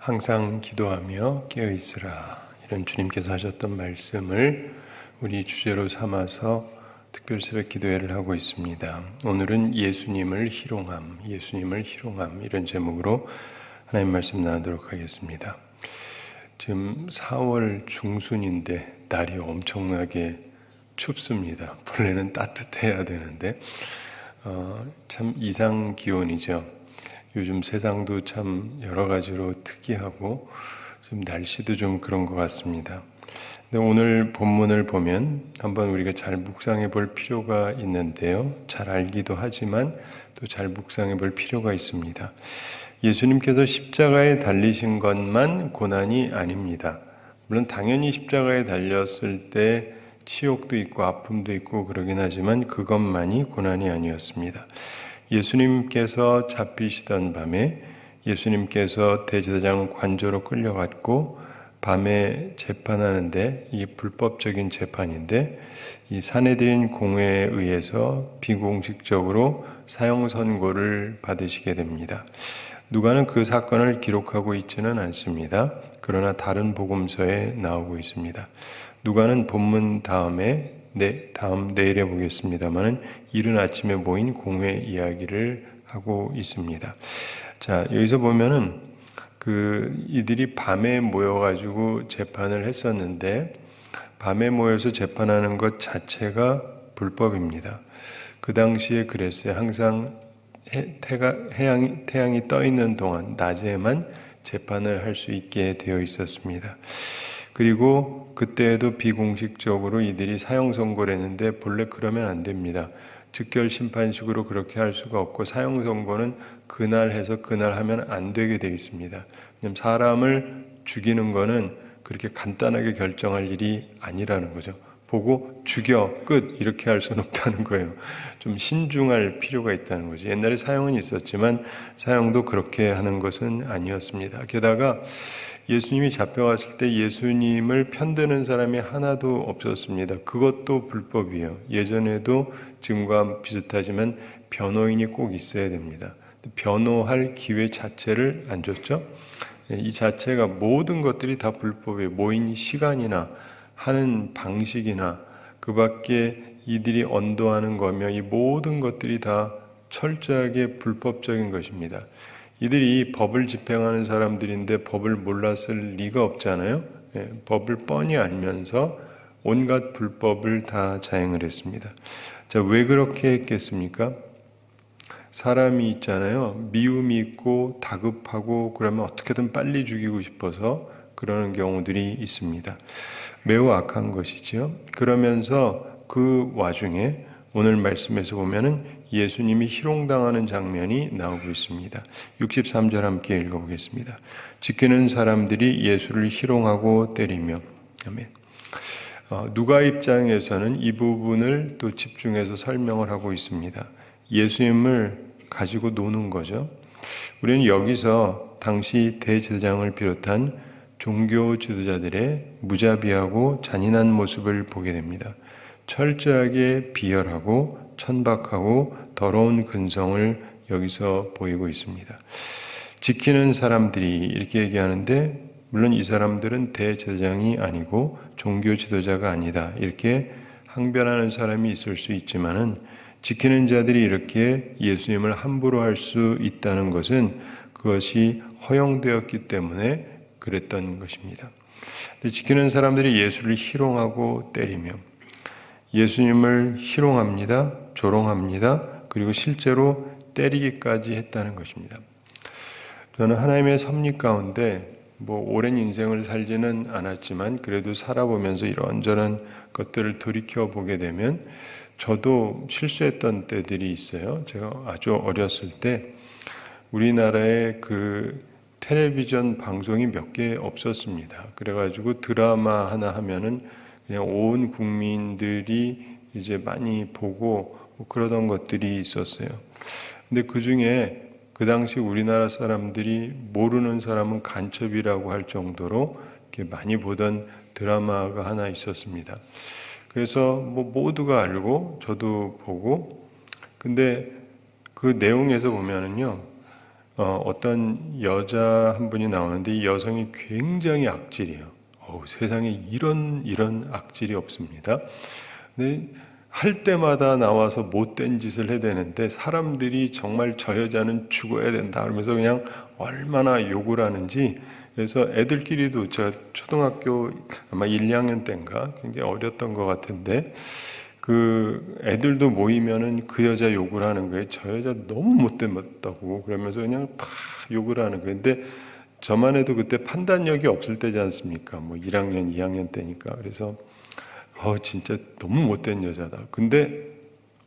항상 기도하며 깨어있으라. 이런 주님께서 하셨던 말씀을 우리 주제로 삼아서 특별 새벽 기도회를 하고 있습니다. 오늘은 예수님을 희롱함 이런 제목으로 하나님 말씀 나누도록 하겠습니다. 지금 4월 중순인데 날이 엄청나게 춥습니다. 본래는 따뜻해야 되는데 참 이상 기온이죠. 요즘 세상도 참 여러 가지로 특이하고 좀 날씨도 좀 그런 것 같습니다. 근데 오늘 본문을 보면 한번 우리가 잘 묵상해 볼 필요가 있는데요. 잘 알기도 하지만 또 잘 묵상해 볼 필요가 있습니다. 예수님께서 십자가에 달리신 것만 고난이 아닙니다. 물론 당연히 십자가에 달렸을 때 치욕도 있고 아픔도 있고 그러긴 하지만 그것만이 고난이 아니었습니다. 예수님께서 잡히시던 밤에 예수님께서 대제사장 관저로 끌려갔고 밤에 재판하는데 이게 불법적인 재판인데 이 산헤드린 공회에 의해서 비공식적으로 사형 선고를 받으시게 됩니다. 누가는 그 사건을 기록하고 있지는 않습니다. 그러나 다른 복음서에 나오고 있습니다. 누가는 본문 다음에 내일에 보겠습니다만은 이른 아침에 모인 공회 이야기를 하고 있습니다. 자, 여기서 보면은 이들이 밤에 모여가지고 재판을 했었는데 밤에 모여서 재판하는 것 자체가 불법입니다. 그 당시에 그랬어요. 항상 태양이 떠 있는 동안 낮에만 재판을 할 수 있게 되어 있었습니다. 그리고 그때에도 비공식적으로 이들이 사형 선고를 했는데 본래 그러면 안 됩니다. 즉결 심판식으로 그렇게 할 수가 없고 사형 선고는 그날 해서 그날 하면 안 되게 되어 있습니다. 왜냐하면 사람을 죽이는 거는 그렇게 간단하게 결정할 일이 아니라는 거죠. 보고 죽여 끝 이렇게 할 수는 없다는 거예요. 좀 신중할 필요가 있다는 거지. 옛날에 사형은 있었지만 사형도 그렇게 하는 것은 아니었습니다. 게다가 예수님이 잡혀갔을 때 예수님을 편드는 사람이 하나도 없었습니다. 그것도 불법이에요. 예전에도 지금과 비슷하지만 변호인이 꼭 있어야 됩니다. 변호할 기회 자체를 안 줬죠. 이 자체가 모든 것들이 다 불법이에요. 모인 시간이나 하는 방식이나 그 밖에 이들이 언도하는 거며 이 모든 것들이 다 철저하게 불법적인 것입니다. 이들이 법을 집행하는 사람들인데 법을 몰랐을 리가 없잖아요. 법을 뻔히 알면서 온갖 불법을 다 자행을 했습니다. 자, 왜 그렇게 했겠습니까? 사람이 있잖아요. 미움이 있고 다급하고 그러면 어떻게든 빨리 죽이고 싶어서 그러는 경우들이 있습니다. 매우 악한 것이죠. 그러면서 그 와중에 오늘 말씀에서 보면은 예수님이 희롱당하는 장면이 나오고 있습니다. 63절 함께 읽어보겠습니다. 지키는 사람들이 예수를 희롱하고 때리며 아멘. 누가 입장에서는 이 부분을 또 집중해서 설명을 하고 있습니다. 예수님을 가지고 노는 거죠. 우리는 여기서 당시 대제사장을 비롯한 종교 지도자들의 무자비하고 잔인한 모습을 보게 됩니다. 철저하게 비열하고 천박하고 더러운 근성을 여기서 보이고 있습니다. 지키는 사람들이 이렇게 얘기하는데 물론 이 사람들은 대제사장이 아니고 종교 지도자가 아니다. 이렇게 항변하는 사람이 있을 수 있지만은 지키는 자들이 이렇게 예수님을 함부로 할 수 있다는 것은 그것이 허용되었기 때문에 그랬던 것입니다. 지키는 사람들이 예수를 희롱하고 때리며 예수님을 희롱합니다. 조롱합니다. 그리고 실제로 때리기까지 했다는 것입니다. 저는 하나님의 섭리 가운데 오랜 인생을 살지는 않았지만 그래도 살아보면서 이런저런 것들을 돌이켜보게 되면 저도 실수했던 때들이 있어요. 제가 아주 어렸을 때 우리나라에 텔레비전 방송이 몇 개 없었습니다. 그래가지고 드라마 하나 하면은 그냥 온 국민들이 이제 많이 보고 그러던 것들이 있었어요. 근데 그 중에 그 당시 우리나라 사람들이 모르는 사람은 간첩이라고 할 정도로 이렇게 많이 보던 드라마가 하나 있었습니다. 그래서 모두가 알고 저도 보고 근데 그 내용에서 보면은요. 어떤 여자 한 분이 나오는데 이 여성이 굉장히 악질이에요. 세상에 이런 악질이 없습니다. 근데 할 때마다 나와서 못된 짓을 해야 되는데 사람들이 정말 저 여자는 죽어야 된다 그러면서 그냥 얼마나 욕을 하는지. 그래서 애들끼리도 제가 초등학교 아마 1, 2학년 때인가 굉장히 어렸던 것 같은데 그 애들도 모이면은 그 여자 욕을 하는 거예요. 저 여자 너무 못됐다고 그러면서 그냥 다 욕을 하는 거예요. 근데 저만 해도 그때 판단력이 없을 때지 않습니까? 뭐 1학년, 2학년 때니까. 그래서 진짜 너무 못된 여자다. 근데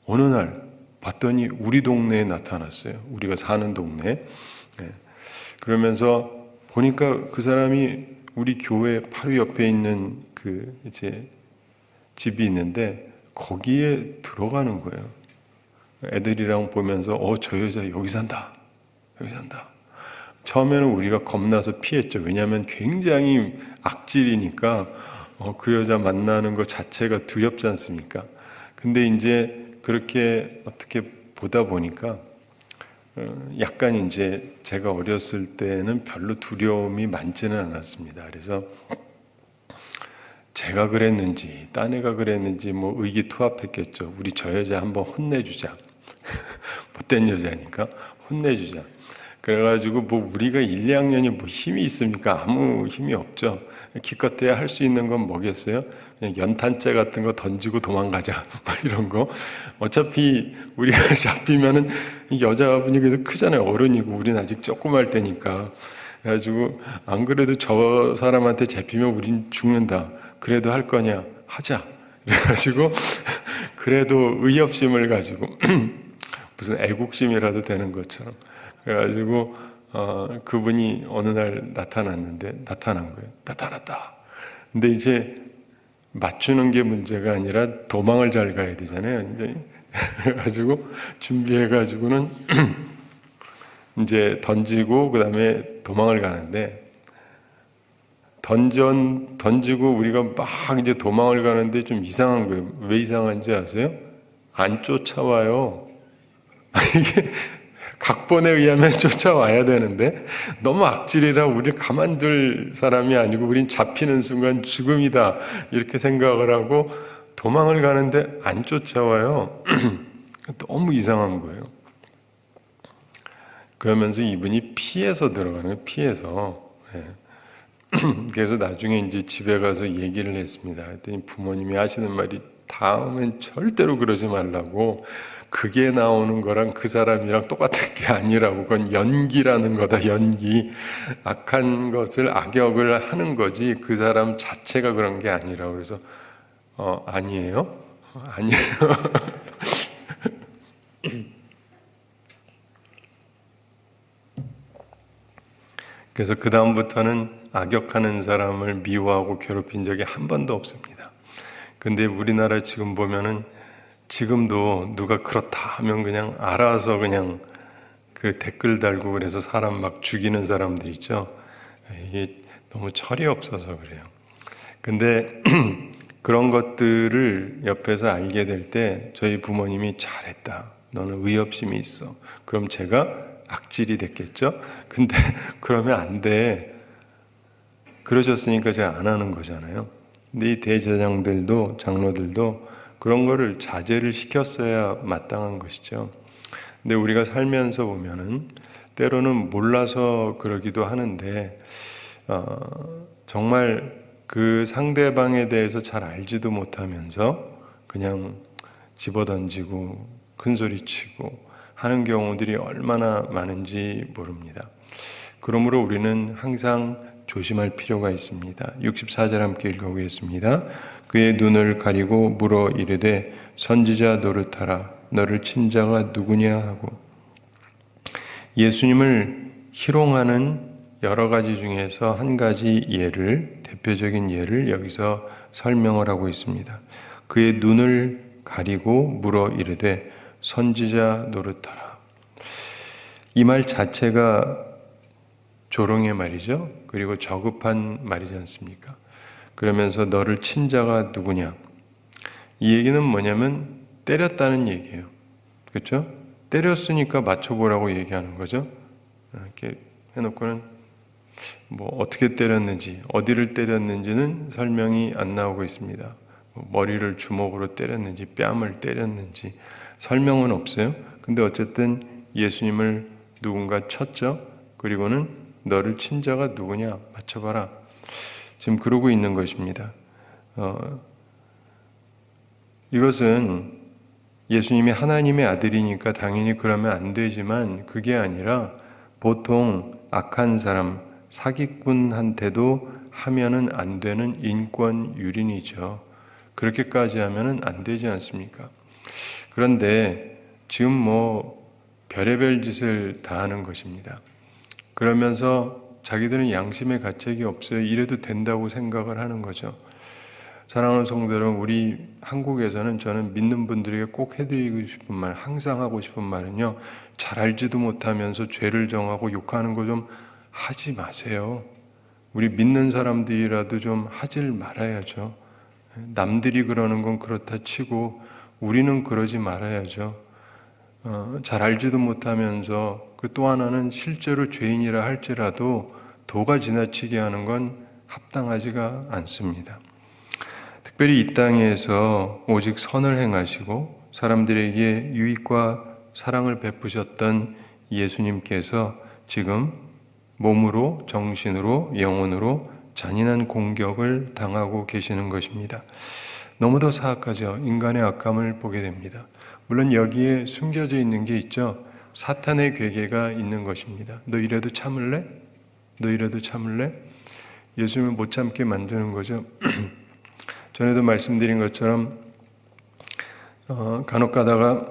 어느 날 봤더니 우리 동네에 나타났어요. 우리가 사는 동네. 그러면서 보니까 그 사람이 우리 교회 바로 옆에 있는 그 이제 집이 있는데 거기에 들어가는 거예요. 애들이랑 보면서 저 여자 여기 산다. 여기 산다. 처음에는 우리가 겁나서 피했죠. 왜냐하면 굉장히 악질이니까 그 여자 만나는 것 자체가 두렵지 않습니까? 근데 이제 그렇게 어떻게 보다 보니까 약간 이제 제가 어렸을 때는 별로 두려움이 많지는 않았습니다. 그래서 제가 그랬는지 딴 애가 그랬는지 뭐 의기투합했겠죠. 우리 저 여자 한번 혼내주자. 못된 여자니까 혼내주자. 그래가지고 뭐 우리가 1, 2학년이 뭐 힘이 있습니까? 아무 힘이 없죠. 기껏해야 할 수 있는 건 뭐겠어요? 그냥 연탄재 같은 거 던지고 도망가자. 뭐 이런 거. 어차피 우리가 잡히면은 여자분이 그래도 크잖아요. 어른이고 우리는 아직 조그만 때니까. 그래가지고 안 그래도 저 사람한테 잡히면 우린 죽는다. 그래도 할 거냐? 하자. 그래가지고 그래도 의협심을 가지고 무슨 애국심이라도 되는 것처럼. 그래가지고 그분이 어느 날 나타난 거예요. 나타났다. 근데 이제 맞추는 게 문제가 아니라 도망을 잘 가야 되잖아요. 이제 그래가지고 준비해가지고는 이제 던지고 그 다음에 도망을 가는데 던지고 우리가 막 이제 도망을 가는데 좀 이상한 거예요. 왜 이상한지 아세요? 안 쫓아와요. 이게 각본에 의하면 쫓아와야 되는데 너무 악질이라 우리 가만둘 사람이 아니고 우린 잡히는 순간 죽음이다 이렇게 생각을 하고 도망을 가는데 안 쫓아와요. 너무 이상한 거예요. 그러면서 이분이 피해서 들어가는 거예요. 피해서. 그래서 나중에 이제 집에 가서 얘기를 했습니다. 그랬더니 부모님이 하시는 말이 다음엔 절대로 그러지 말라고. 그게 나오는 거랑 그 사람이랑 똑같은 게 아니라고. 그건 연기라는 거다. 연기. 악한 것을 악역을 하는 거지 그 사람 자체가 그런 게 아니라고. 그래서 아니에요? 아니에요. 그래서 그 다음부터는 악역하는 사람을 미워하고 괴롭힌 적이 한 번도 없습니다. 근데 우리나라 지금 보면은 지금도 누가 그렇다 하면 그냥 알아서 그냥 그 댓글 달고 그래서 사람 막 죽이는 사람들 있죠. 이게 너무 철이 없어서 그래요. 근데 그런 것들을 옆에서 알게 될 때 저희 부모님이 잘했다. 너는 의협심이 있어. 그럼 제가 악질이 됐겠죠? 근데 그러면 안 돼. 그러셨으니까 제가 안 하는 거잖아요. 근데 이 대제사장들도 장로들도 그런 거를 자제를 시켰어야 마땅한 것이죠. 근데 우리가 살면서 보면은 때로는 몰라서 그러기도 하는데 정말 그 상대방에 대해서 잘 알지도 못하면서 그냥 집어던지고 큰소리치고 하는 경우들이 얼마나 많은지 모릅니다. 그러므로 우리는 항상 조심할 필요가 있습니다. 64절 함께 읽어보겠습니다. 그의 눈을 가리고 물어 이르되 선지자 노릇하라. 너를 친 자가 누구냐 하고. 예수님을 희롱하는 여러 가지 중에서 한 가지 예를, 대표적인 예를 여기서 설명을 하고 있습니다. 그의 눈을 가리고 물어 이르되 선지자 노릇하라. 이 말 자체가 조롱의 말이죠. 그리고 저급한 말이지 않습니까? 그러면서 너를 친 자가 누구냐? 이 얘기는 뭐냐면 때렸다는 얘기예요. 그렇죠? 때렸으니까 맞춰보라고 얘기하는 거죠. 이렇게 해놓고는 뭐 어떻게 때렸는지, 어디를 때렸는지는 설명이 안 나오고 있습니다. 머리를 주먹으로 때렸는지, 뺨을 때렸는지 설명은 없어요. 근데 어쨌든 예수님을 누군가 쳤죠. 그리고는 너를 친 자가 누구냐? 맞춰봐라. 지금 그러고 있는 것입니다. 이것은 예수님이 하나님의 아들이니까 당연히 그러면 안 되지만 그게 아니라 보통 악한 사람, 사기꾼한테도 하면은 안 되는 인권 유린이죠. 그렇게까지 하면은 안 되지 않습니까? 그런데 지금 뭐 별의별 짓을 다 하는 것입니다. 그러면서 자기들은 양심의 가책이 없어요. 이래도 된다고 생각을 하는 거죠. 사랑하는 성도 여러분, 우리 한국에서는 저는 믿는 분들에게 꼭 해드리고 싶은 말, 항상 하고 싶은 말은요, 잘 알지도 못하면서 죄를 정하고 욕하는 거 좀 하지 마세요. 우리 믿는 사람들이라도 좀 하질 말아야죠. 남들이 그러는 건 그렇다 치고 우리는 그러지 말아야죠. 잘 알지도 못하면서 그 또 하나는 실제로 죄인이라 할지라도 도가 지나치게 하는 건 합당하지가 않습니다. 특별히 이 땅에서 오직 선을 행하시고 사람들에게 유익과 사랑을 베푸셨던 예수님께서 지금 몸으로, 정신으로, 영혼으로 잔인한 공격을 당하고 계시는 것입니다. 너무도 사악하죠. 인간의 악함을 보게 됩니다. 물론 여기에 숨겨져 있는 게 있죠. 사탄의 괴계가 있는 것입니다. 너 이래도 참을래? 너 이래도 참을래? 예수님을 못 참게 만드는 거죠. 전에도 말씀드린 것처럼 간혹 가다가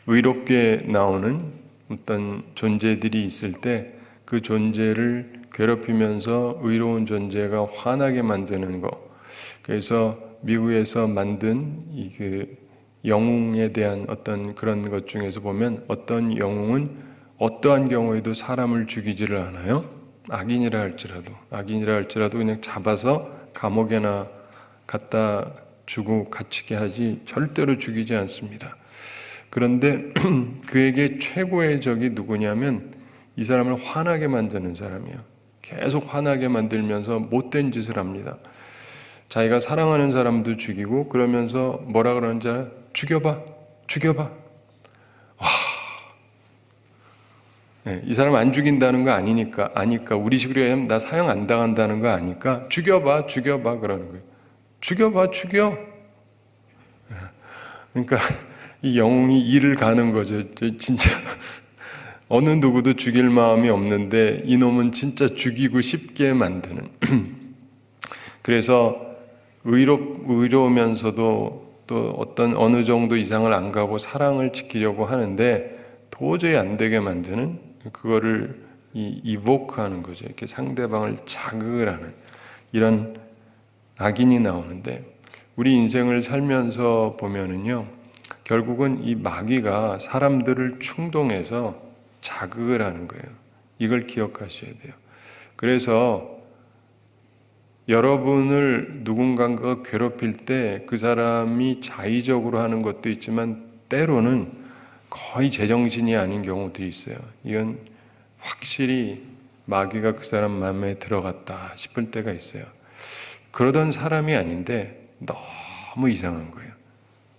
의롭게 나오는 어떤 존재들이 있을 때 그 존재를 괴롭히면서 의로운 존재가 화나게 만드는 거. 그래서 미국에서 만든 그 영웅에 대한 어떤 그런 것 중에서 보면 어떤 영웅은 어떠한 경우에도 사람을 죽이지를 않아요. 악인이라 할지라도 그냥 잡아서 감옥에나 갖다 주고 갇히게 하지 절대로 죽이지 않습니다. 그런데 그에게 최고의 적이 누구냐면 이 사람을 화나게 만드는 사람이에요. 계속 화나게 만들면서 못된 짓을 합니다. 자기가 사랑하는 사람도 죽이고 그러면서 뭐라 그러는지 알아요? 죽여봐. 네, 이 사람 안 죽인다는 거 아니까 우리 식으로 하면 나 사형 안 당한다는 거 아니까 죽여봐 그러는 거예요. 죽여. 네, 그러니까 이 영웅이 이를 가는 거죠. 진짜 어느 누구도 죽일 마음이 없는데 이놈은 진짜 죽이고 싶게 만드는. 그래서 의로우면서도 또 어떤 어느 정도 이상을 안 가고 사랑을 지키려고 하는데 도저히 안 되게 만드는, 그거를 이보크하는 거죠. 이렇게 상대방을 자극을 하는 이런 악인이 나오는데, 우리 인생을 살면서 보면은요, 결국은 이 마귀가 사람들을 충동해서 자극을 하는 거예요. 이걸 기억하셔야 돼요. 그래서 여러분을 누군가가 괴롭힐 때 그 사람이 자의적으로 하는 것도 있지만 때로는 거의 제정신이 아닌 경우들이 있어요. 이건 확실히 마귀가 그 사람 마음에 들어갔다 싶을 때가 있어요. 그러던 사람이 아닌데 너무 이상한 거예요.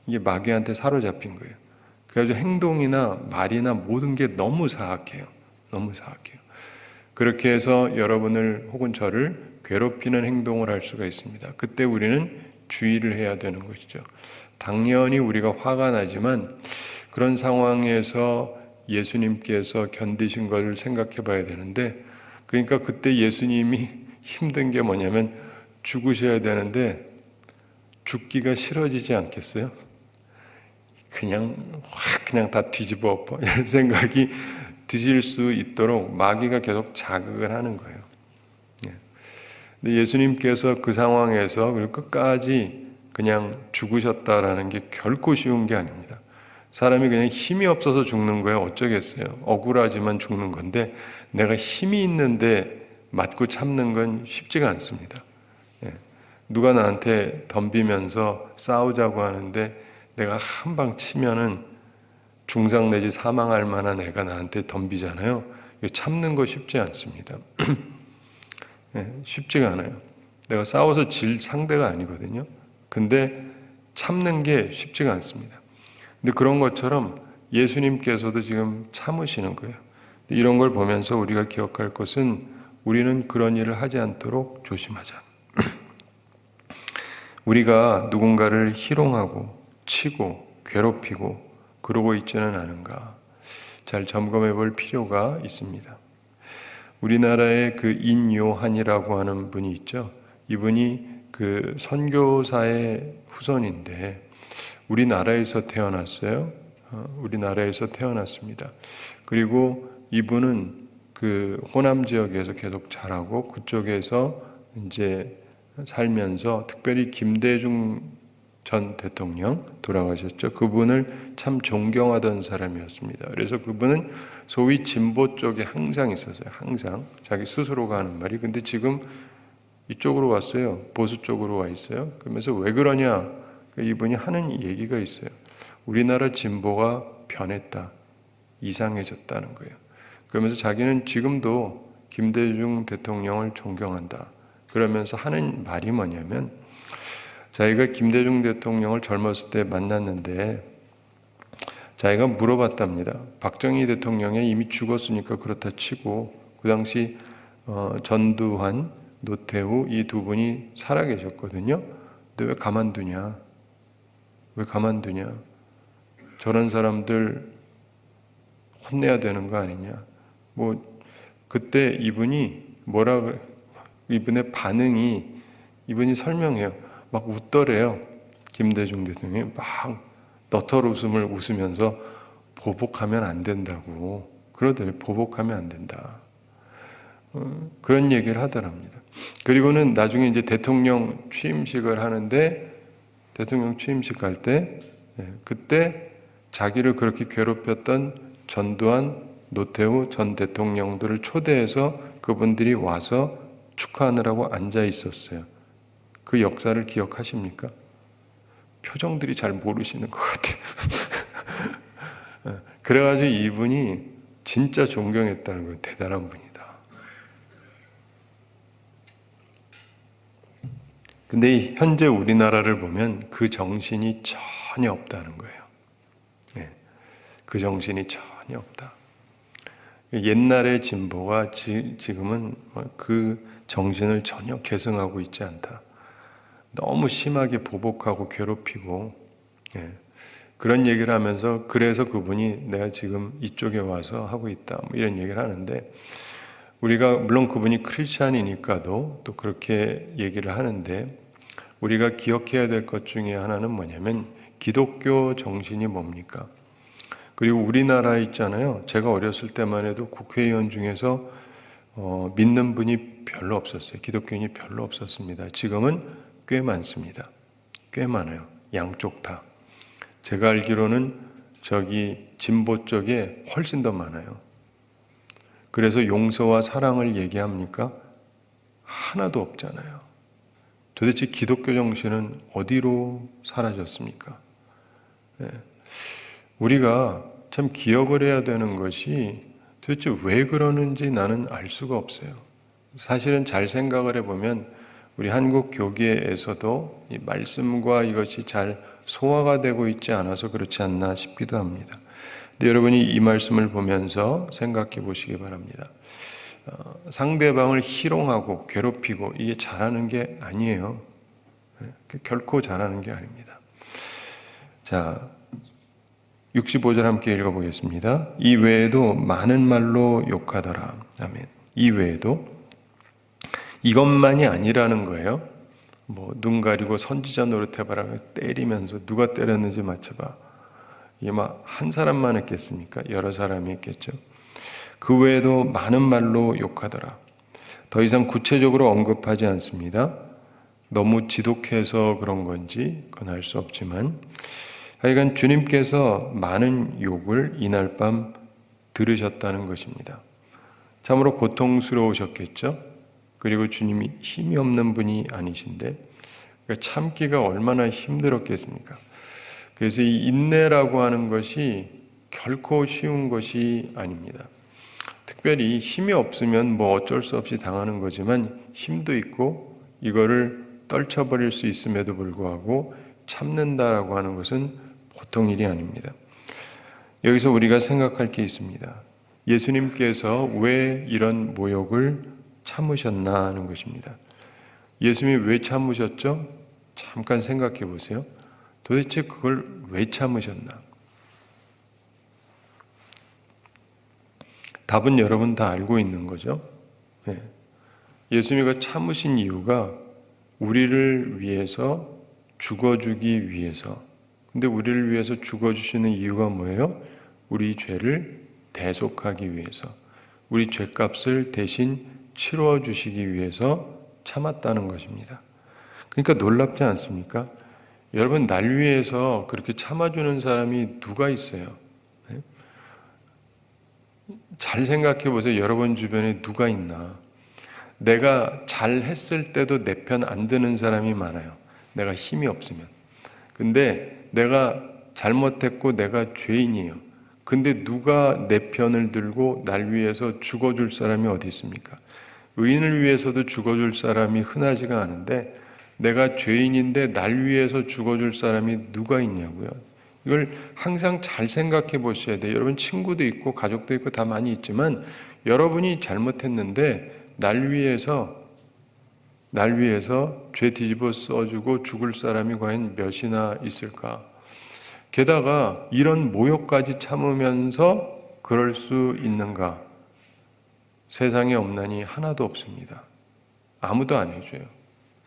이게 마귀한테 사로잡힌 거예요. 그래서 행동이나 말이나 모든 게 너무 사악해요. 그렇게 해서 여러분을 혹은 저를 괴롭히는 행동을 할 수가 있습니다. 그때 우리는 주의를 해야 되는 것이죠. 당연히 우리가 화가 나지만 그런 상황에서 예수님께서 견디신 것을 생각해 봐야 되는데, 그러니까 그때 예수님이 힘든 게 뭐냐면 죽으셔야 되는데 죽기가 싫어지지 않겠어요? 그냥 다 뒤집어 엎어 이런 생각이 드실 수 있도록 마귀가 계속 자극을 하는 거예요. 근데 예수님께서 그 상황에서 그리고 끝까지 그냥 죽으셨다라는 게 결코 쉬운 게 아닙니다. 사람이 그냥 힘이 없어서 죽는 거예요. 어쩌겠어요. 억울하지만 죽는 건데 내가 힘이 있는데 맞고 참는 건 쉽지가 않습니다. 누가 나한테 덤비면서 싸우자고 하는데 내가 한 방 치면은 중상 내지 사망할 만한 애가 나한테 덤비잖아요. 이거 참는 거 쉽지 않습니다. 네, 쉽지가 않아요. 내가 싸워서 질 상대가 아니거든요. 근데 참는 게 쉽지가 않습니다. 근데 그런 것처럼 예수님께서도 지금 참으시는 거예요. 이런 걸 보면서 우리가 기억할 것은 우리는 그런 일을 하지 않도록 조심하자. 우리가 누군가를 희롱하고 치고 괴롭히고 그러고 있지는 않은가 잘 점검해 볼 필요가 있습니다. 우리나라에 그 인요한이라고 하는 분이 있죠. 이분이 그 선교사의 후손인데 우리나라에서 태어났어요. 우리나라에서 태어났습니다. 그리고 이분은 그 호남 지역에서 계속 자라고 그쪽에서 이제 살면서 특별히 김대중 전 대통령 돌아가셨죠. 그분을 참 존경하던 사람이었습니다. 그래서 그분은 소위 진보 쪽에 항상 있었어요. 항상 자기 스스로가 하는 말이. 근데 지금 이쪽으로 왔어요. 보수 쪽으로 와 있어요. 그러면서 왜 그러냐? 이분이 하는 얘기가 있어요. 우리나라 진보가 변했다. 이상해졌다는 거예요. 그러면서 자기는 지금도 김대중 대통령을 존경한다. 그러면서 하는 말이 뭐냐면 자기가 김대중 대통령을 젊었을 때 만났는데 자기가 물어봤답니다. 박정희 대통령이 이미 죽었으니까 그렇다 치고 그 당시 전두환, 노태우 이 두 분이 살아계셨거든요. 근데 왜 가만두냐? 왜 가만두냐? 저런 사람들 혼내야 되는 거 아니냐? 뭐 그때 이분이 뭐라 그래? 이분의 반응이 이분이 설명해요. 막 웃더래요. 김대중 대통령이 막 너털 웃음을 웃으면서 보복하면 안 된다고 그러더래요. 보복하면 안 된다. 그런 얘기를 하더랍니다. 그리고는 나중에 이제 대통령 취임식을 하는데 대통령 취임식 갈 때 그때 자기를 그렇게 괴롭혔던 전두환, 노태우 전 대통령들을 초대해서 그분들이 와서 축하하느라고 앉아 있었어요. 그 역사를 기억하십니까? 표정들이 잘 모르시는 것 같아요. 그래가지고 이분이 진짜 존경했다는 거예요. 대단한 분이다. 근데 현재 우리나라를 보면 그 정신이 전혀 없다는 거예요. 그 정신이 전혀 없다. 옛날의 진보가 지금은 그 정신을 전혀 계승하고 있지 않다. 너무 심하게 보복하고 괴롭히고 그런 얘기를 하면서 그래서 그분이 내가 지금 이쪽에 와서 하고 있다 뭐 이런 얘기를 하는데 우리가 물론 그분이 크리스찬이니까도 또 그렇게 얘기를 하는데 우리가 기억해야 될 것 중에 하나는 뭐냐면 기독교 정신이 뭡니까? 그리고 우리나라 있잖아요. 제가 어렸을 때만 해도 국회의원 중에서 믿는 분이 별로 없었어요. 기독교인이 별로 없었습니다. 지금은 꽤 많습니다. 꽤 많아요. 양쪽 다. 제가 알기로는 저기 진보 쪽에 훨씬 더 많아요. 그래서 용서와 사랑을 얘기합니까? 하나도 없잖아요. 도대체 기독교 정신은 어디로 사라졌습니까? 우리가 참 기억을 해야 되는 것이 도대체 왜 그러는지 나는 알 수가 없어요. 사실은 잘 생각을 해보면 우리 한국 교계에서도 이 말씀과 이것이 잘 소화가 되고 있지 않아서 그렇지 않나 싶기도 합니다. 근데 여러분이 이 말씀을 보면서 생각해 보시기 바랍니다. 상대방을 희롱하고 괴롭히고 이게 잘하는 게 아니에요. 결코 잘하는 게 아닙니다. 자, 65절 함께 읽어보겠습니다. 이 외에도 많은 말로 욕하더라. 아멘. 이 외에도 이것만이 아니라는 거예요. 뭐 눈 가리고 선지자 노릇해봐라 때리면서 누가 때렸는지 맞춰봐. 이게 막 한 사람만 했겠습니까? 여러 사람이 했겠죠. 그 외에도 많은 말로 욕하더라. 더 이상 구체적으로 언급하지 않습니다. 너무 지독해서 그런 건지 그건 알 수 없지만 하여간 주님께서 많은 욕을 이날 밤 들으셨다는 것입니다. 참으로 고통스러우셨겠죠? 그리고 주님이 힘이 없는 분이 아니신데 참기가 얼마나 힘들었겠습니까? 그래서 이 인내라고 하는 것이 결코 쉬운 것이 아닙니다. 특별히 힘이 없으면 뭐 어쩔 수 없이 당하는 거지만 힘도 있고 이거를 떨쳐버릴 수 있음에도 불구하고 참는다라고 하는 것은 보통 일이 아닙니다. 여기서 우리가 생각할 게 있습니다. 예수님께서 왜 이런 모욕을 참으셨나 하는 것입니다. 예수님이 왜 참으셨죠? 잠깐 생각해 보세요. 도대체 그걸 왜 참으셨나? 답은 여러분 다 알고 있는 거죠. 네. 예수님이 참으신 이유가 우리를 위해서 죽어주기 위해서. 근데 우리를 위해서 죽어주시는 이유가 뭐예요? 우리 죄를 대속하기 위해서, 우리 죄값을 대신 치러주시기 위해서 참았다는 것입니다. 그러니까 놀랍지 않습니까? 여러분, 날 위해서 그렇게 참아주는 사람이 누가 있어요? 네? 잘 생각해 보세요. 여러분 주변에 누가 있나? 내가 잘했을 때도 내 편 안 드는 사람이 많아요. 내가 힘이 없으면. 근데 내가 잘못했고 내가 죄인이에요. 근데 누가 내 편을 들고 날 위해서 죽어줄 사람이 어디 있습니까? 의인을 위해서도 죽어줄 사람이 흔하지가 않은데 내가 죄인인데 날 위해서 죽어줄 사람이 누가 있냐고요. 이걸 항상 잘 생각해 보셔야 돼요. 여러분 친구도 있고 가족도 있고 다 많이 있지만 여러분이 잘못했는데 날 위해서 죄 뒤집어 써주고 죽을 사람이 과연 몇이나 있을까? 게다가 이런 모욕까지 참으면서 그럴 수 있는가? 세상에 없나니 하나도 없습니다. 아무도 안 해줘요.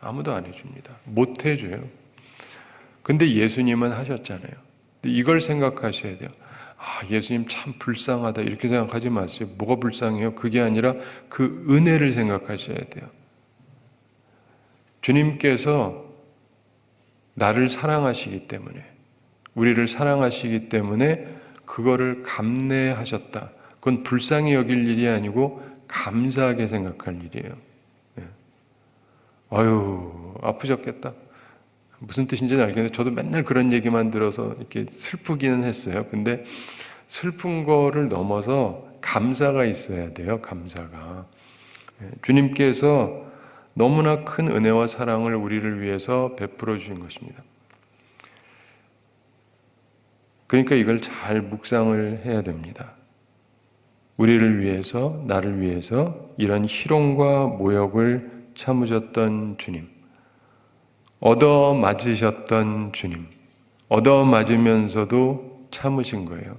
아무도 안 해줍니다. 못 해줘요. 근데 예수님은 하셨잖아요. 이걸 생각하셔야 돼요. 아, 예수님 참 불쌍하다 이렇게 생각하지 마세요. 뭐가 불쌍해요? 그게 아니라 그 은혜를 생각하셔야 돼요. 주님께서 나를 사랑하시기 때문에, 우리를 사랑하시기 때문에 그거를 감내하셨다. 그건 불쌍히 여길 일이 아니고 감사하게 생각할 일이에요. 네. 아유, 아프셨겠다. 무슨 뜻인지는 알겠는데 저도 맨날 그런 얘기만 들어서 이렇게 슬프기는 했어요. 근데 슬픈 거를 넘어서 감사가 있어야 돼요. 감사가. 주님께서 너무나 큰 은혜와 사랑을 우리를 위해서 베풀어 주신 것입니다. 그러니까 이걸 잘 묵상을 해야 됩니다. 우리를 위해서, 나를 위해서 이런 희롱과 모욕을 참으셨던 주님, 얻어맞으셨던 주님, 얻어맞으면서도 참으신 거예요.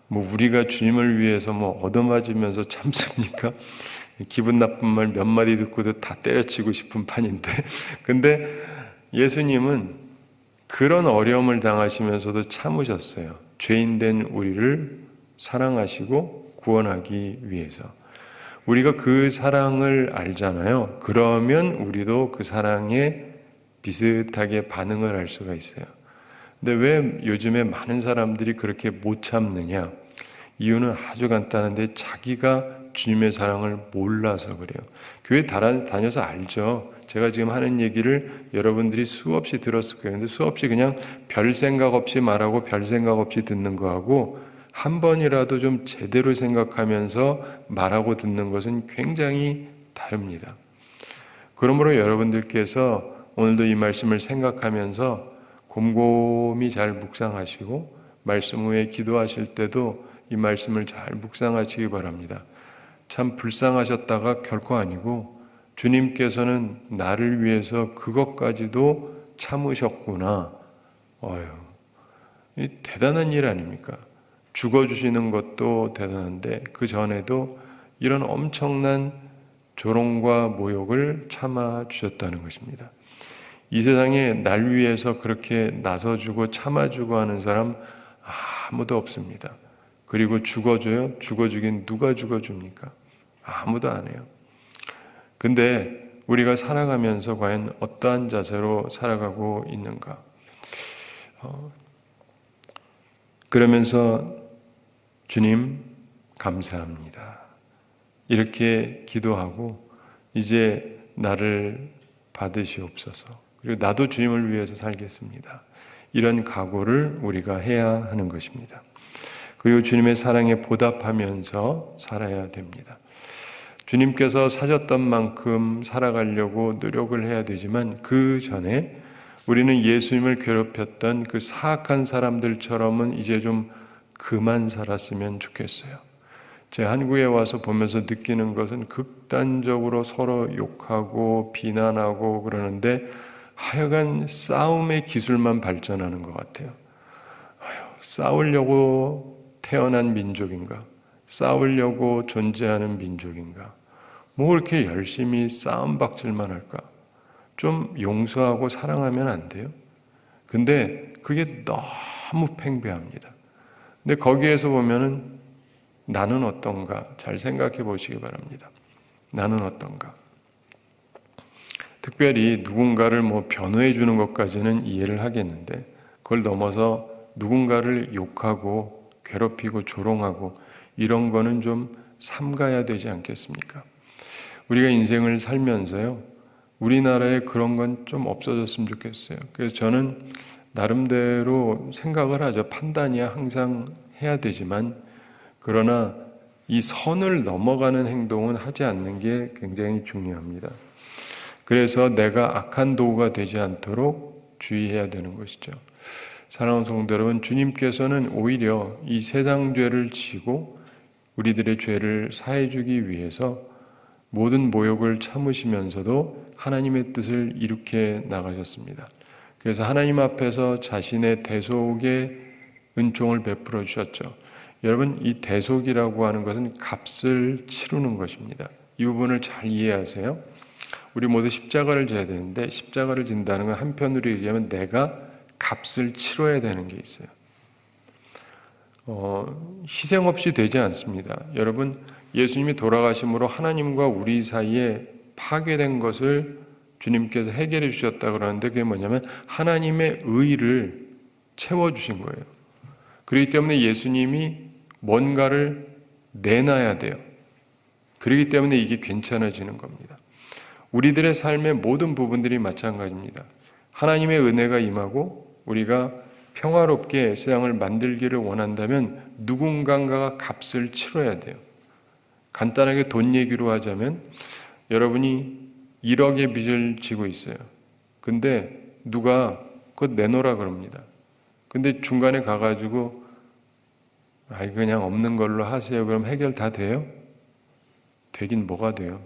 뭐 우리가 주님을 위해서 뭐 얻어맞으면서 참습니까? 기분 나쁜 말 몇 마디 듣고도 다 때려치고 싶은 판인데, 근데 예수님은 그런 어려움을 당하시면서도 참으셨어요. 죄인된 우리를 사랑하시고 구원하기 위해서. 우리가 그 사랑을 알잖아요. 그러면 우리도 그 사랑에 비슷하게 반응을 할 수가 있어요. 근데 왜 요즘에 많은 사람들이 그렇게 못 참느냐? 이유는 아주 간단한데 자기가 주님의 사랑을 몰라서 그래요. 교회 다녀서 알죠. 제가 지금 하는 얘기를 여러분들이 수없이 들었을 거예요. 근데 수없이 그냥 별 생각 없이 말하고 별 생각 없이 듣는 거하고 한 번이라도 좀 제대로 생각하면서 말하고 듣는 것은 굉장히 다릅니다. 그러므로 여러분들께서 오늘도 이 말씀을 생각하면서 곰곰이 잘 묵상하시고 말씀 후에 기도하실 때도 이 말씀을 잘 묵상하시기 바랍니다. 참 불쌍하셨다가 결코 아니고 주님께서는 나를 위해서 그것까지도 참으셨구나. 이 대단한 일 아닙니까? 죽어주시는 것도 대단한데 그 전에도 이런 엄청난 조롱과 모욕을 참아주셨다는 것입니다. 이 세상에 날 위해서 그렇게 나서주고 참아주고 하는 사람 아무도 없습니다. 그리고 죽어줘요? 죽어주긴 누가 죽어줍니까? 아무도 안 해요. 근데 우리가 살아가면서 과연 어떠한 자세로 살아가고 있는가? 그러면서 주님 감사합니다. 이렇게 기도하고 이제 나를 받으시옵소서. 그리고 나도 주님을 위해서 살겠습니다. 이런 각오를 우리가 해야 하는 것입니다. 그리고 주님의 사랑에 보답하면서 살아야 됩니다. 주님께서 사셨던 만큼 살아가려고 노력을 해야 되지만 그 전에 우리는 예수님을 괴롭혔던 그 사악한 사람들처럼은 이제 좀 그만 살았으면 좋겠어요. 제가 한국에 와서 보면서 느끼는 것은 극단적으로 서로 욕하고 비난하고 그러는데 하여간 싸움의 기술만 발전하는 것 같아요. 싸우려고 태어난 민족인가? 싸우려고 존재하는 민족인가? 뭐 그렇게 열심히 싸움박질만 할까? 좀 용서하고 사랑하면 안 돼요? 근데 그게 너무 팽배합니다. 근데 거기에서 보면은 나는 어떤가? 잘 생각해 보시기 바랍니다. 나는 어떤가? 특별히 누군가를 변호해 주는 것까지는 이해를 하겠는데 그걸 넘어서 누군가를 욕하고 괴롭히고 조롱하고 이런 거는 좀 삼가야 되지 않겠습니까? 우리가 인생을 살면서요, 우리나라에 그런 건 좀 없어졌으면 좋겠어요. 그래서 저는 나름대로 생각을 하죠. 판단이야 항상 해야 되지만, 그러나 이 선을 넘어가는 행동은 하지 않는 게 굉장히 중요합니다. 그래서 내가 악한 도구가 되지 않도록 주의해야 되는 것이죠. 사랑하는 성도 여러분, 주님께서는 오히려 이 세상 죄를 지고 우리들의 죄를 사해주기 위해서 모든 모욕을 참으시면서도 하나님의 뜻을 이룩해 나가셨습니다. 그래서 하나님 앞에서 자신의 대속의 은총을 베풀어 주셨죠. 여러분, 이 대속이라고 하는 것은 값을 치르는 것입니다. 이 부분을 잘 이해하세요. 우리 모두 십자가를 져야 되는데 십자가를 진다는 건 한편으로 얘기하면 내가 값을 치러야 되는 게 있어요. 희생 없이 되지 않습니다. 여러분, 예수님이 돌아가심으로 하나님과 우리 사이에 파괴된 것을 주님께서 해결해 주셨다 그러는데 그게 뭐냐면 하나님의 의를 채워주신 거예요. 그렇기 때문에 예수님이 뭔가를 내놔야 돼요. 그렇기 때문에 이게 괜찮아지는 겁니다. 우리들의 삶의 모든 부분들이 마찬가지입니다. 하나님의 은혜가 임하고 우리가 평화롭게 세상을 만들기를 원한다면 누군가가 값을 치러야 돼요. 간단하게 돈 얘기로 하자면 여러분이 1억의 빚을 지고 있어요. 근데 누가 그거 내놓으라 그럽니다. 근데 중간에 가가지고 그냥 없는 걸로 하세요. 그럼 해결 다 돼요? 되긴 뭐가 돼요?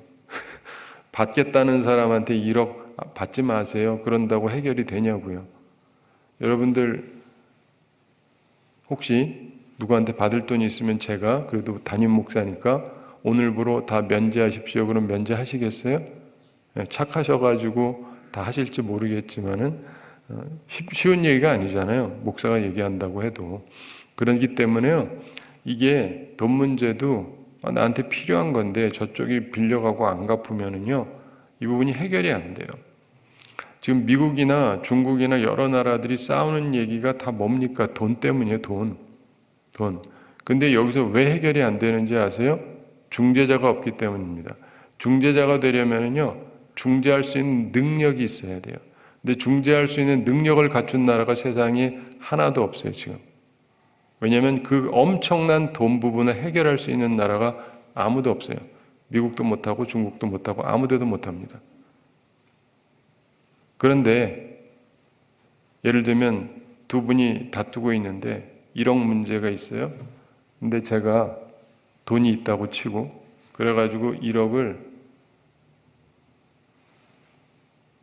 받겠다는 사람한테 1억 받지 마세요. 그런다고 해결이 되냐고요. 여러분들 혹시 누구한테 받을 돈이 있으면 제가 그래도 담임 목사니까 오늘부로 다 면제하십시오. 그럼 면제하시겠어요? 착하셔가지고 다 하실지 모르겠지만은 쉬운 얘기가 아니잖아요. 목사가 얘기한다고 해도. 그렇기 때문에요. 이게 돈 문제도 나한테 필요한 건데 저쪽이 빌려가고 안 갚으면은요. 이 부분이 해결이 안 돼요. 지금 미국이나 중국이나 여러 나라들이 싸우는 얘기가 다 뭡니까? 돈 때문이에요. 돈. 근데 여기서 왜 해결이 안 되는지 아세요? 중재자가 없기 때문입니다. 중재자가 되려면은요, 중재할 수 있는 능력이 있어야 돼요. 근데 중재할 수 있는 능력을 갖춘 나라가 세상에 하나도 없어요, 지금. 왜냐하면 그 엄청난 돈 부분을 해결할 수 있는 나라가 아무도 없어요. 미국도 못하고 중국도 못하고 아무 데도 못합니다. 그런데 예를 들면 두 분이 다투고 있는데 1억 문제가 있어요. 근데 제가 돈이 있다고 치고 그래가지고 1억을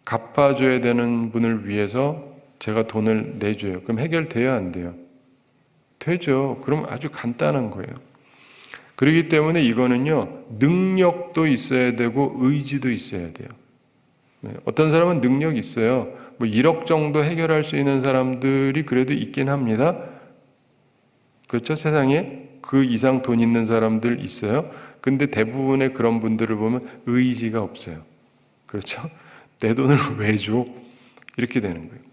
갚아줘야 되는 분을 위해서 제가 돈을 내줘요. 그럼 해결돼야 안 돼요? 되죠. 그럼 아주 간단한 거예요. 그렇기 때문에 이거는요, 능력도 있어야 되고 의지도 있어야 돼요. 어떤 사람은 능력이 있어요. 1억 정도 해결할 수 있는 사람들이 그래도 있긴 합니다. 그렇죠? 세상에 그 이상 돈 있는 사람들 있어요. 근데 대부분의 그런 분들을 보면 의지가 없어요. 그렇죠? 내 돈을 왜 줘? 이렇게 되는 거예요.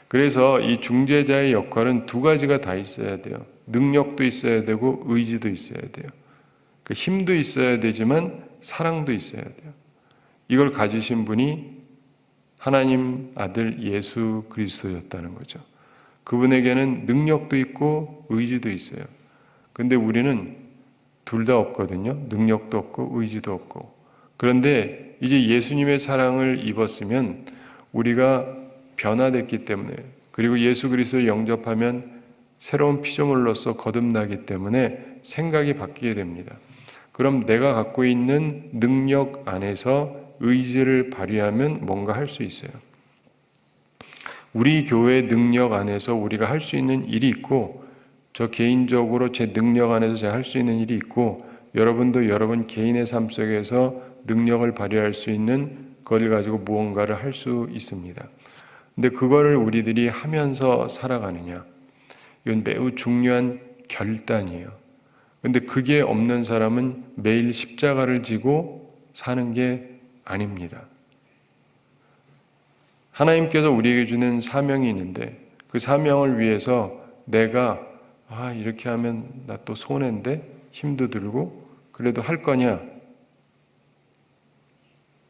그래서 이 중재자의 역할은 두 가지가 다 있어야 돼요. 능력도 있어야 되고 의지도 있어야 돼요. 그 힘도 있어야 되지만 사랑도 있어야 돼요. 이걸 가지신 분이 하나님 아들 예수 그리스도였다는 거죠. 그분에게는 능력도 있고 의지도 있어요. 근데 우리는 둘 다 없거든요. 능력도 없고 의지도 없고. 그런데 이제 예수님의 사랑을 입었으면 우리가 변화됐기 때문에, 그리고 예수 그리스도를 영접하면 새로운 피조물로서 거듭나기 때문에 생각이 바뀌게 됩니다. 그럼 내가 갖고 있는 능력 안에서 의지를 발휘하면 뭔가 할 수 있어요. 우리 교회 능력 안에서 우리가 할 수 있는 일이 있고, 저 개인적으로 제 능력 안에서 제가 할 수 있는 일이 있고, 여러분도 여러분 개인의 삶 속에서 능력을 발휘할 수 있는 그걸 가지고 무언가를 할 수 있습니다. 근데 그거를 우리들이 하면서 살아가느냐, 이건 매우 중요한 결단이에요. 근데 그게 없는 사람은 매일 십자가를 지고 사는 게 아닙니다. 하나님께서 우리에게 주는 사명이 있는데 그 사명을 위해서 내가 이렇게 하면 나 또 손해인데 힘도 들고 그래도 할 거냐?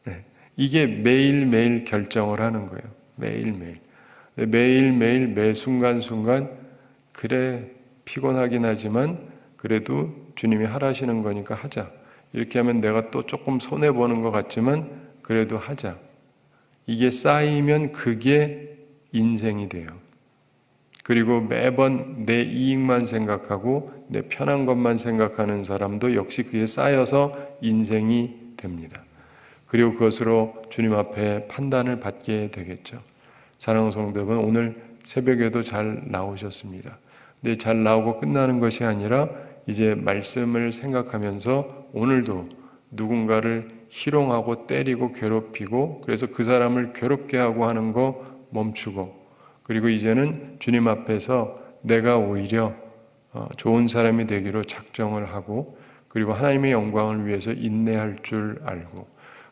네. 이게 매일매일 결정을 하는 거예요. 매일매일. 매일매일 매 순간순간 그래 피곤하긴 하지만 그래도 주님이 하라시는 거니까 하자. 이렇게 하면 내가 또 조금 손해보는 것 같지만 그래도 하자. 이게 쌓이면 그게 인생이 돼요. 그리고 매번 내 이익만 생각하고 내 편한 것만 생각하는 사람도 역시 그게 쌓여서 인생이 됩니다. 그리고 그것으로 주님 앞에 판단을 받게 되겠죠. 사랑하는 성도 여러분, 오늘 새벽에도 잘 나오셨습니다. 근데 잘 나오고 끝나는 것이 아니라 이제 말씀을 생각하면서 오늘도 누군가를 희롱하고 때리고 괴롭히고 그래서 그 사람을 괴롭게 하고 하는 거 멈추고, 그리고 이제는 주님 앞에서 내가 오히려 좋은 사람이 되기로 작정을 하고, 그리고 하나님의 영광을 위해서 인내할 줄 알고,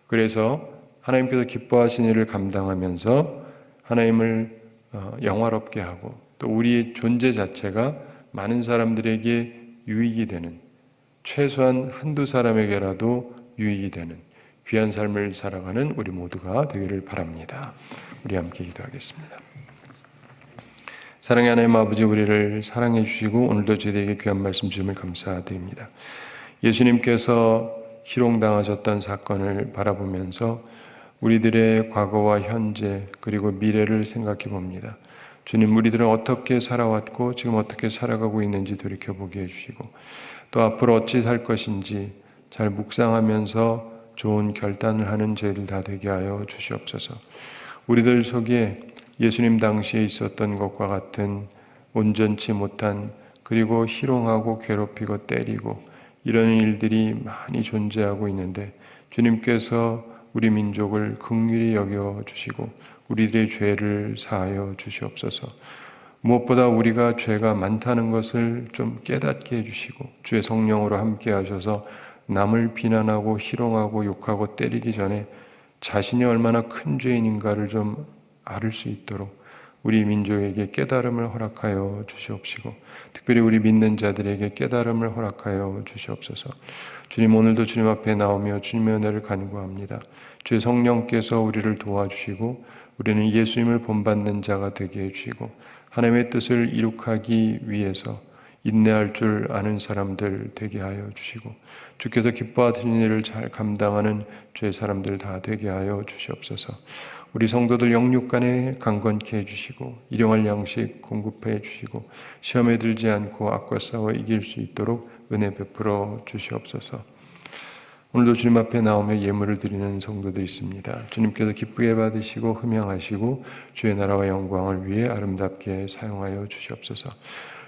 그래서 하나님께서 기뻐하신 일을 감당하면서 하나님을 영화롭게 하고 또 우리의 존재 자체가 많은 사람들에게 유익이 되는, 최소한 한두 사람에게라도 유익이 되는 귀한 삶을 살아가는 우리 모두가 되기를 바랍니다. 우리 함께 기도하겠습니다. 사랑의 하나님 아버지, 우리를 사랑해 주시고 오늘도 저희에게 귀한 말씀 주심을 감사드립니다. 예수님께서 희롱당하셨던 사건을 바라보면서 우리들의 과거와 현재 그리고 미래를 생각해 봅니다. 주님, 우리들은 어떻게 살아왔고 지금 어떻게 살아가고 있는지 돌이켜보게 해주시고 또 앞으로 어찌 살 것인지 잘 묵상하면서 좋은 결단을 하는 저희들 다 되게 하여 주시옵소서. 우리들 속에 예수님 당시에 있었던 것과 같은 온전치 못한, 그리고 희롱하고 괴롭히고 때리고 이런 일들이 많이 존재하고 있는데 주님께서 우리 민족을 긍휼히 여겨 주시고 우리들의 죄를 사하여 주시옵소서. 무엇보다 우리가 죄가 많다는 것을 좀 깨닫게 해주시고 주의 성령으로 함께 하셔서 남을 비난하고 희롱하고 욕하고 때리기 전에 자신이 얼마나 큰 죄인인가를 좀 알을 수 있도록 우리 민족에게 깨달음을 허락하여 주시옵시고 특별히 우리 믿는 자들에게 깨달음을 허락하여 주시옵소서. 주님, 오늘도 주님 앞에 나오며 주님의 은혜를 간구합니다. 주의 성령께서 우리를 도와주시고 우리는 예수님을 본받는 자가 되게 해주시고 하나님의 뜻을 이룩하기 위해서 인내할 줄 아는 사람들 되게 하여 주시고 주께서 기뻐하시는 일을 잘 감당하는 주의 사람들 다 되게 하여 주시옵소서. 우리 성도들 영육간에 강건케 해주시고 일용할 양식 공급해 주시고 시험에 들지 않고 악과 싸워 이길 수 있도록 은혜 베풀어 주시옵소서. 오늘도 주님 앞에 나오며 예물을 드리는 성도들이 있습니다. 주님께서 기쁘게 받으시고 흠양하시고 주의 나라와 영광을 위해 아름답게 사용하여 주시옵소서.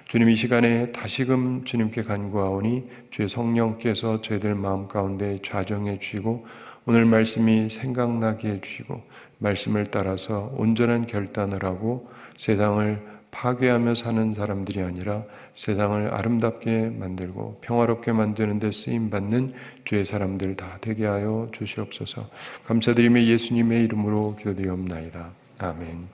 주님, 이 시간에 다시금 주님께 간구하오니 주의 성령께서 저희들 마음 가운데 좌정해 주시고 오늘 말씀이 생각나게 해주시고 말씀을 따라서 온전한 결단을 하고 세상을 파괴하며 사는 사람들이 아니라 세상을 아름답게 만들고 평화롭게 만드는 데 쓰임받는 주의 사람들 다 되게 하여 주시옵소서. 감사드리며 예수님의 이름으로 기도드리옵나이다. 아멘.